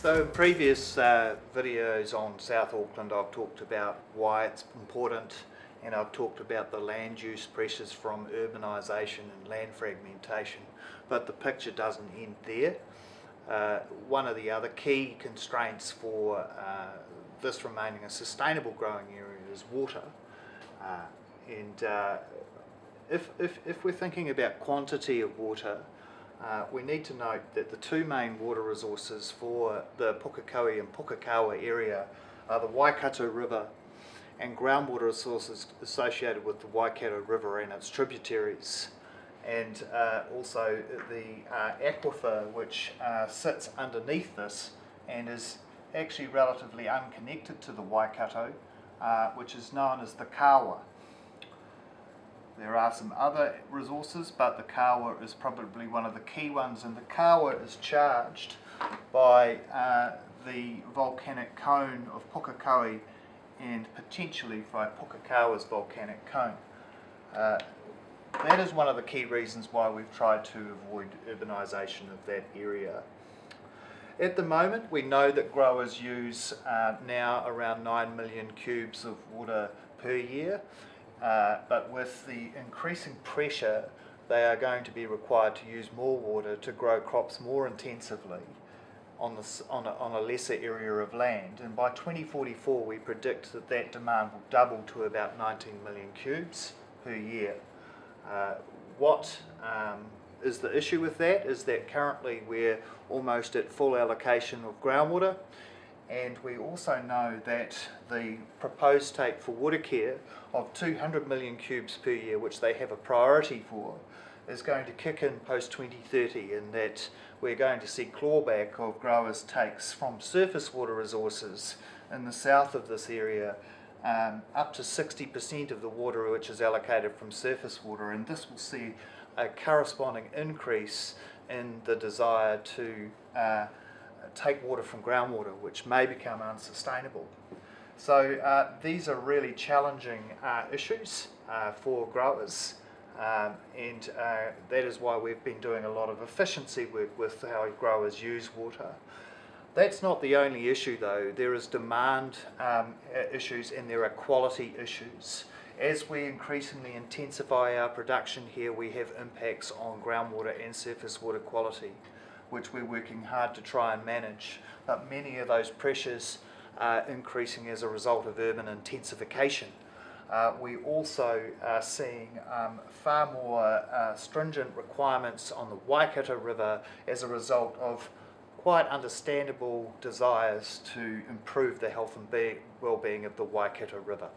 So in previous videos on South Auckland, I've talked about why it's important, and I've talked about the land use pressures from urbanisation and land fragmentation, but the picture doesn't end there. One of the other key constraints for this remaining a sustainable growing area is water. If we're thinking about quantity of water, we need to note that the two main water resources for the Pukekawa and Pukekawa area are the Waikato River and groundwater resources associated with the Waikato River and its tributaries, and also the aquifer which sits underneath this and is actually relatively unconnected to the Waikato, which is known as the Kawa. There are some other resources, but the Kawa is probably one of the key ones, and the Kawa is charged by the volcanic cone of Pukekohe and potentially by Pukekawa's volcanic cone. That is one of the key reasons why we've tried to avoid urbanisation of that area. At the moment, we know that growers use now around 9 million cubes of water per year. But with the increasing pressure, they are going to be required to use more water to grow crops more intensively on a lesser area of land. And by 2044, we predict that that demand will double to about 19 million cubes per year. What is the issue with that is that currently we're almost at full allocation of groundwater, and we also know that the proposed take for water care of 200 million cubes per year, which they have a priority for, is going to kick in post 2030, and that we're going to see clawback of growers' takes from surface water resources in the south of this area, up to 60% of the water which is allocated from surface water, and this will see a corresponding increase in the desire to take water from groundwater, which may become unsustainable. So these are really challenging issues for growers, and that is why we've been doing a lot of efficiency work with how growers use water. That's not the only issue though. There is demand issues, and there are quality issues. As we increasingly intensify our production here, we have impacts on groundwater and surface water quality, which we're working hard to try and manage. But many of those pressures are increasing as a result of urban intensification. We also are seeing far more stringent requirements on the Waikato River as a result of quite understandable desires to improve the health and well-being of the Waikato River.